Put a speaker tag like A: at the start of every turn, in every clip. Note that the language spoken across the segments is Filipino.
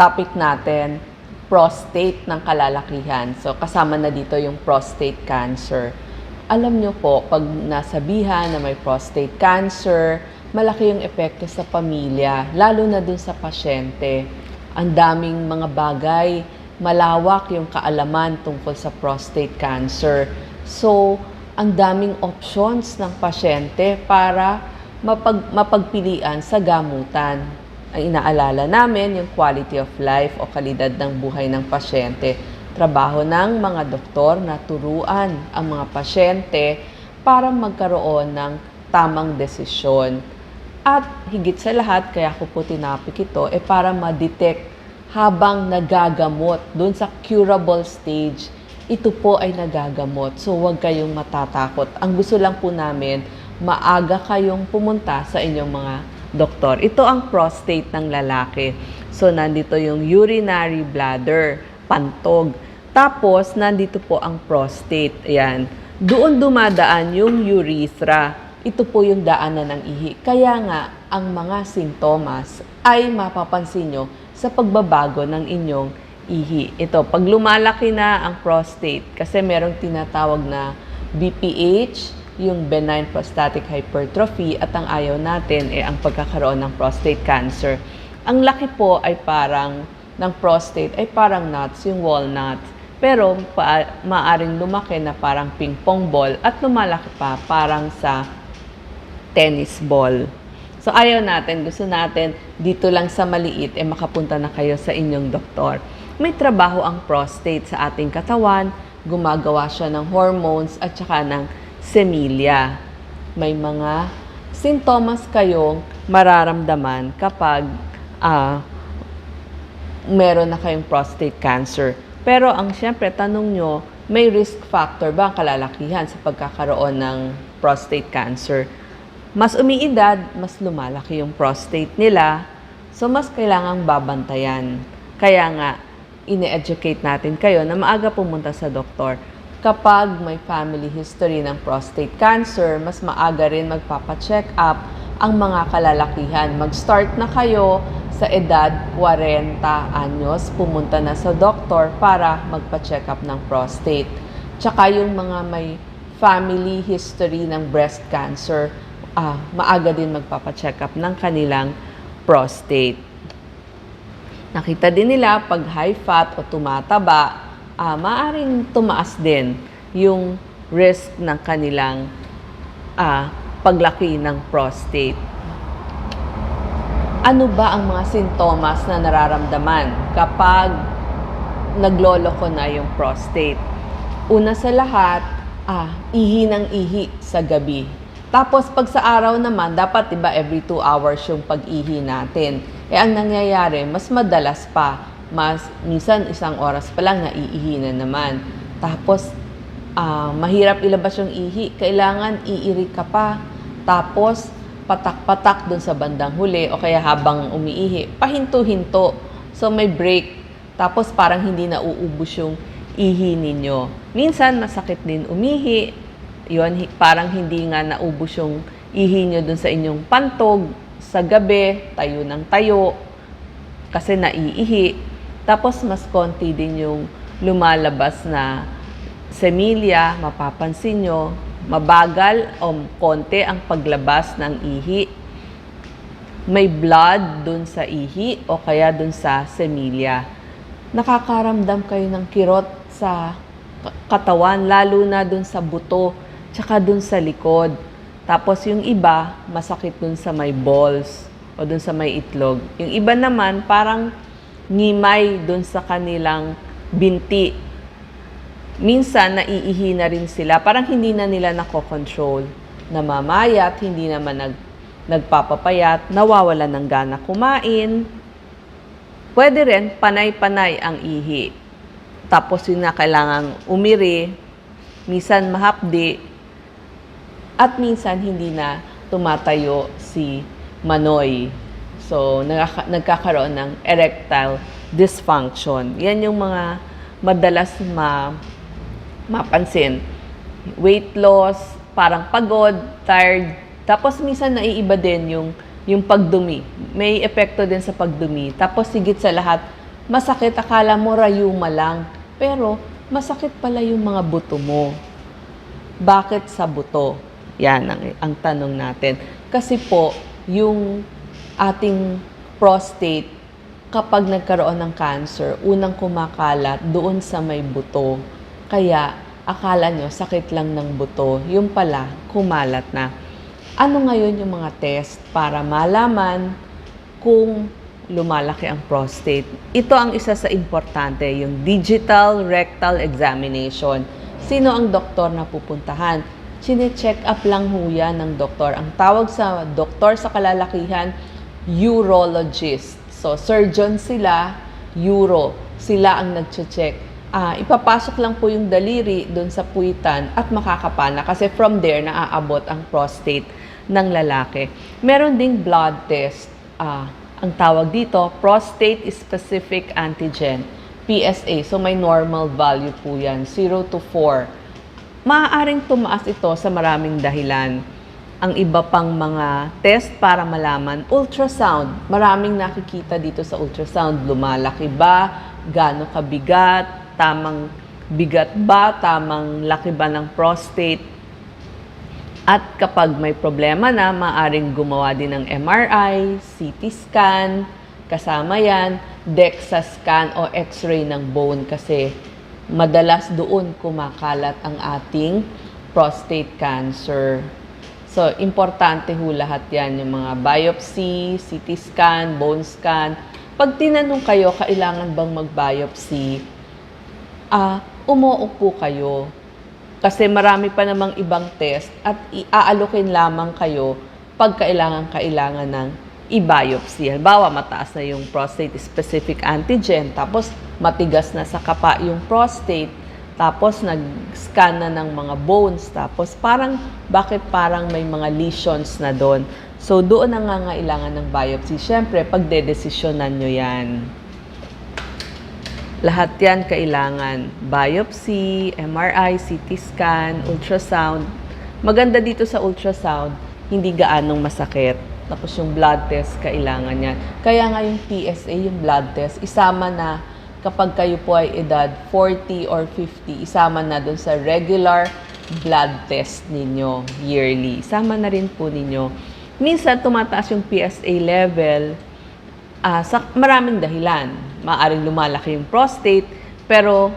A: topic natin, prostate ng kalalakihan. So, kasama na dito yung prostate cancer. Alam nyo po, pag nasabihan na may prostate cancer, malaki yung epekto sa pamilya, lalo na dun sa pasyente. Ang daming mga bagay, malawak yung kaalaman tungkol sa prostate cancer. So, ang daming options ng pasyente para mapagpilian sa gamutan. Ang inaalala namin, yung quality of life o kalidad ng buhay ng pasyente. Trabaho ng mga doktor na turuan ang mga pasyente para magkaroon ng tamang desisyon. At higit sa lahat, kaya ko po tinapik ito, para ma-detect habang nagagamot, dun sa curable stage, ito po ay nagagamot. So, huwag kayong matatakot. Ang gusto lang po namin, maaga kayong pumunta sa inyong mga doktor. Ito ang prostate ng lalaki. So, nandito yung urinary bladder, pantog. Tapos, nandito po ang prostate. Ayan. Doon dumadaan yung urethra. Ito po yung daanan ng ihi. Kaya nga, ang mga sintomas ay mapapansin nyo sa pagbabago ng inyong ihi. Ito, pag lumalaki na ang prostate, kasi merong tinatawag na BPH, yung benign prostatic hypertrophy, at ang ayaw natin ang pagkakaroon ng prostate cancer. Ang laki po ay parang, ng prostate ay parang nuts, yung walnut. Pero maaring lumaki na parang ping pong ball at lumalaki pa parang sa tennis ball. So ayaw natin, gusto natin dito lang sa maliit makapunta na kayo sa inyong doktor. May trabaho ang prostate sa ating katawan, gumagawa siya ng hormones at saka ng semilya. May mga sintomas kayong mararamdaman kapag meron na kayong prostate cancer. Pero ang siyempre, tanong nyo, may risk factor ba ang kalalakihan sa pagkakaroon ng prostate cancer? Mas umiidad, mas lumalaki yung prostate nila, so mas kailangang babantayan. Kaya nga, ine-educate natin kayo na maaga pumunta sa doktor. Kapag may family history ng prostate cancer, mas maaga rin magpapacheck up ang mga kalalakihan. Mag-start na kayo sa edad 40 anyos, pumunta na sa doktor para magpa-check up ng prostate. Tsaka yung mga may family history ng breast cancer, maaga din magpapacheck up ng kanilang prostate. Nakita din nila pag high fat o tumataba, maaaring tumaas din yung risk ng kanilang paglaki ng prostate. Ano ba ang mga sintomas na nararamdaman kapag nagloloko na yung prostate? Una sa lahat, ihi ng ihi sa gabi. Tapos pag sa araw naman, dapat diba every 2 hours yung pag-ihi natin. Ang nangyayari, mas madalas pa. Minsan 1 oras pa lang naiihi na naman. Tapos mahirap ilabas yung ihi. Kailangan iiri ka pa. Tapos patak-patak dun sa bandang huli o kaya habang umiihi, pahinto-hinto. So may break. Tapos parang hindi na uubos yung ihi ninyo. Minsan masakit din umihi. Yun, parang hindi nga naubos yung ihi nyo dun sa inyong pantog. Sa gabi, tayo ng tayo. Kasi naiihi. Tapos mas konti din yung lumalabas na semilya, mapapansin nyo. Mabagal o konti ang paglabas ng ihi. May blood dun sa ihi o kaya dun sa semilya. Nakakaramdam kayo ng kirot sa katawan, lalo na dun sa buto, tsaka dun sa likod. Tapos yung iba, masakit dun sa may balls o dun sa may itlog. Yung iba naman, parang ngimay dun sa kanilang binti. Minsan, naiihi na rin sila. Parang hindi na nila nakokontrol. Namamayat, hindi naman nagpapapayat, nawawala ng gana kumain. Pwede rin, panay-panay ang ihi. Tapos yun na kailangang umiri, minsan mahapdi, at minsan hindi na tumatayo si Manoy. So, nagkakaroon ng erectile dysfunction. Yan yung mga madalas mapansin. Weight loss, parang pagod, tired. Tapos minsan naiiba din yung pagdumi. May epekto din sa pagdumi. Tapos higit sa lahat, masakit, akala mo rayuma lang. Pero masakit pala yung mga buto mo. Bakit sa buto? Yan ang tanong natin. Kasi po, yung ating prostate, kapag nagkaroon ng cancer, unang kumakalat doon sa may buto. Kaya, akala nyo, sakit lang ng buto. Yung pala, kumalat na. Ano ngayon yung mga test para malaman kung lumalaki ang prostate? Ito ang isa sa importante, yung digital rectal examination. Sino ang doktor na pupuntahan? Chine-check up lang ho yan ng doktor. Ang tawag sa doktor sa kalalakihan, urologist. So, surgeon sila, sila ang nag-check. Ipapasok lang po yung daliri doon sa puwitan at makakapana kasi from there naaabot ang prostate ng lalaki. Meron ding blood test. Ang tawag dito, prostate specific antigen, PSA. So, may normal value po yan, 0 to 4. Maaaring tumaas ito sa maraming dahilan. Ang iba pang mga test para malaman, ultrasound. Maraming nakikita dito sa ultrasound. Lumalaki ba? Gaano kabigat? Tamang bigat ba? Tamang laki ba ng prostate? At kapag may problema na, maaaring gumawa din ng MRI, CT scan, kasama yan, DEXA scan o X-ray ng bone kasi madalas doon kumakalat ang ating prostate cancer. So, importante ho lahat yan, yung mga biopsy, CT scan, bone scan. Pag tinanong kayo, kailangan bang mag-biopsy, umuupo kayo. Kasi marami pa namang ibang test at iaalokin lamang kayo pag kailangan ng i-biopsy. Halimbawa, mataas na yung prostate-specific antigen, tapos matigas na sa kapa yung prostate, tapos nag-scan na ng mga bones, tapos bakit parang may mga lesions na doon. So, doon nangangailangan ng biopsy. Siyempre, pagdedesisyonan nyo yan. Lahat yan kailangan. Biopsy, MRI, CT scan, ultrasound. Maganda dito sa ultrasound, hindi gaanong masakit. Tapos yung blood test, kailangan yan. Kaya nga yung PSA, yung blood test, isama na kapag kayo po ay edad 40 or 50, isama na dun sa regular blood test ninyo yearly. Isama na rin po ninyo. Minsan, tumataas yung PSA level sa maraming dahilan. Maaring lumalaki yung prostate, pero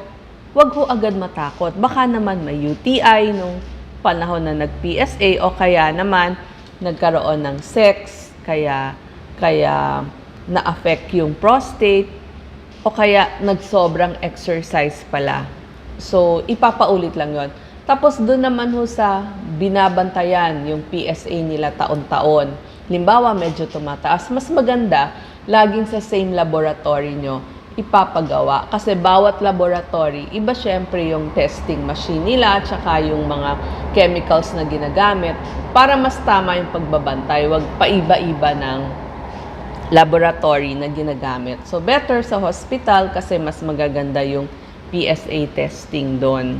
A: wag ho agad matakot. Baka naman may UTI nung panahon na nag-PSA o kaya naman nagkaroon ng sex, kaya na-affect yung prostate, o kaya nagsobrang exercise pala. So, ipapaulit lang yon. Tapos, doon naman ho sa binabantayan yung PSA nila taon-taon. Limbawa, medyo tumataas. Mas maganda, laging sa same laboratory nyo ipapagawa. Kasi bawat laboratory, iba syempre yung testing machine nila, tsaka yung mga chemicals na ginagamit para mas tama yung pagbabantay. Huwag paiba-iba ng laboratory na ginagamit. So, better sa hospital kasi mas magaganda yung PSA testing doon.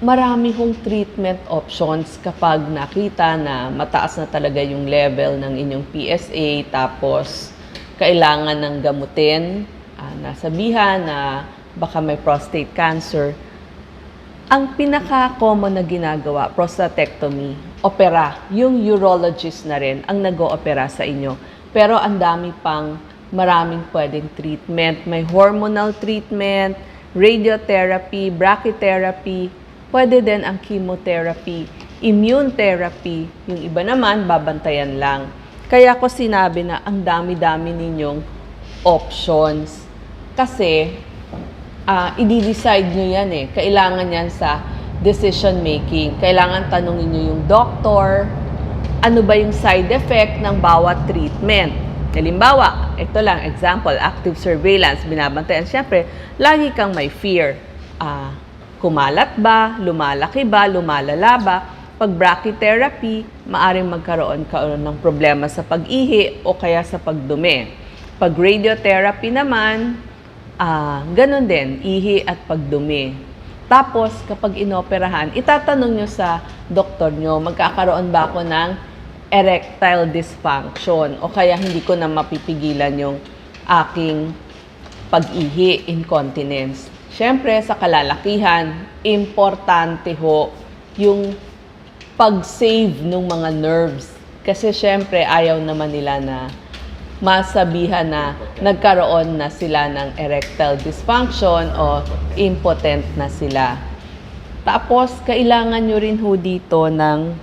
A: Marami hong treatment options kapag nakita na mataas na talaga yung level ng inyong PSA, tapos kailangan ng gamutin, nasabihan na baka may prostate cancer. Ang pinaka-common na ginagawa, prostatectomy, opera. Yung urologist na rin ang nag-oopera sa inyo. Pero ang dami pang maraming pwedeng treatment. May hormonal treatment, radiotherapy, brachytherapy, pwede din ang chemotherapy, immune therapy. Yung iba naman, babantayan lang. Kaya ko sinabi na ang dami-dami ninyong options. Kasi, i-decide nyo yan eh. Kailangan yan sa decision making. Kailangan tanungin nyo yung doctor, ano ba yung side effect ng bawat treatment. Halimbawa, ito lang, example, active surveillance, binabantayan. Siyempre, lagi kang may fear. Kumalat ba? Lumalaki ba? Lumalala ba? Pag brachytherapy, maaring magkaroon ng problema sa pag-ihi o kaya sa pagdumi. Pag radiotherapy naman, ganun din, ihi at pagdumi. Tapos, kapag inoperahan, itatanong nyo sa doktor nyo, magkakaroon ba ako ng erectile dysfunction o kaya hindi ko na mapipigilan yung aking pag-ihi, incontinence. Siyempre, sa kalalakihan, importante ho yung pag-save ng mga nerves. Kasi siyempre, ayaw naman nila na masabihan na nagkaroon na sila ng erectile dysfunction o impotent na sila. Tapos, kailangan nyo rin ho dito ng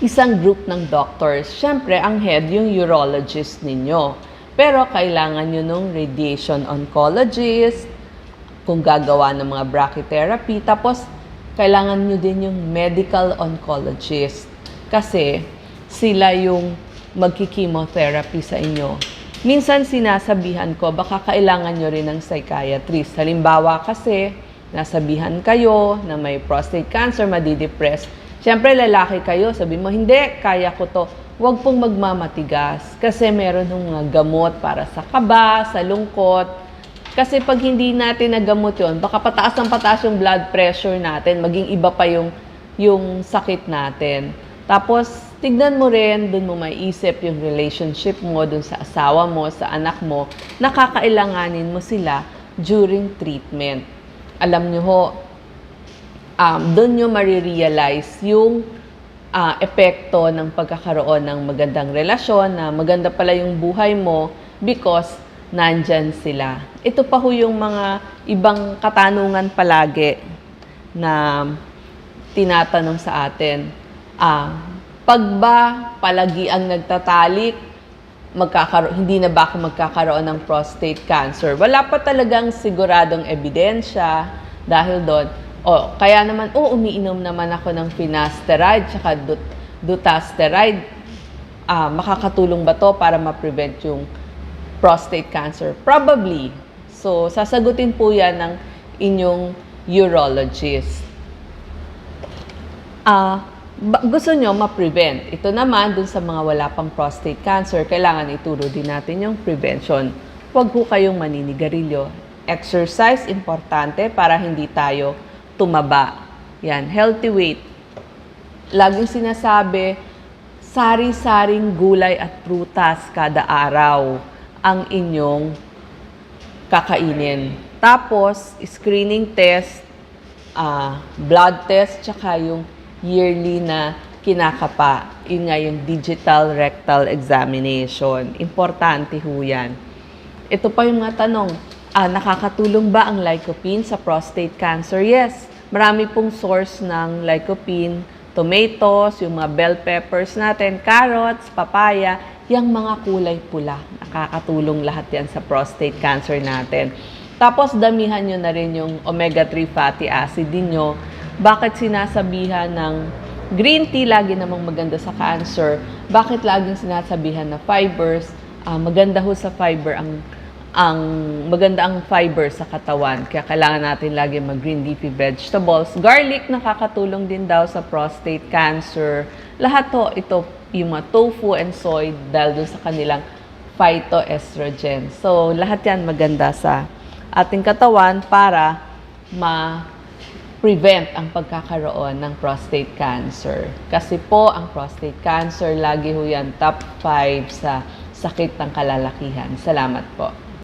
A: isang group ng doctors. Siyempre, ang head, yung urologist ninyo. Pero kailangan nyo nung radiation oncologist, kung gagawa ng mga brachytherapy. Tapos, kailangan nyo din yung medical oncologist. Kasi, sila yung magki-chemotherapy sa inyo. Minsan sinasabihan ko, baka kailangan nyo rin ng psychiatrist. Halimbawa kasi, nasabihan kayo na may prostate cancer, madidepress. Siyempre, lalaki kayo, sabi mo, hindi, kaya ko to. Huwag pong magmamatigas kasi meron ng mga gamot para sa kaba, sa lungkot. Kasi pag hindi natin nagamot yon, baka pataas ng pataas yung blood pressure natin, maging iba pa yung sakit natin. Tapos, tignan mo rin, dun mo maiisip yung relationship mo dun sa asawa mo, sa anak mo, nakakailanganin mo sila during treatment. Alam nyo ho, dun nyo marirealize yung epekto ng pagkakaroon ng magandang relasyon, na maganda pala yung buhay mo because nandyan sila. Ito pa ho yung mga ibang katanungan palagi na tinatanong sa atin. Pag ba palagi ang nagtatalik, hindi na ba ako magkakaroon ng prostate cancer? Wala pa talagang siguradong ebidensya dahil doon. Kaya naman, umiinom naman ako ng finasteride tsaka dutasteride. Makakatulong ba to para ma-prevent yung prostate cancer? Probably. So, sasagutin po yan ng inyong urologist. Gusto nyo ma-prevent. Ito naman, dun sa mga wala pang prostate cancer, kailangan ituro din natin yung prevention. Huwag po kayong maninigarilyo. Exercise, importante para hindi tayo tumaba. Yan, healthy weight. Laging sinasabi, sari-saring gulay at prutas kada araw ang inyong kakainin. Tapos, screening test, blood test, tsaka yung yearly na kinakapa. Yun nga yung digital rectal examination. Importante ho yan. Ito pa yung mga tanong. Nakakatulong ba ang lycopene sa prostate cancer? Yes. Marami pong source ng lycopene. Tomatoes, yung mga bell peppers natin, carrots, papaya, yung mga kulay pula. Nakakatulong lahat yan sa prostate cancer natin. Tapos, damihan nyo na rin yung omega-3 fatty acid ninyo. Bakit sinasabihan ng green tea lagi namang maganda sa cancer? Bakit laging sinasabihan na fibers? Maganda ho sa fiber maganda ang fiber sa katawan. Kaya kailangan natin lagi mag-green leafy vegetables. Garlic nakakatulong din daw sa prostate cancer. Lahat to, ito yung mga tofu and soy dahil dun sa kanilang phytoestrogen. So, lahat yan maganda sa ating katawan para prevent ang pagkakaroon ng prostate cancer. Kasi po, ang prostate cancer, lagi ho yan top 5 sa sakit ng kalalakihan. Salamat po.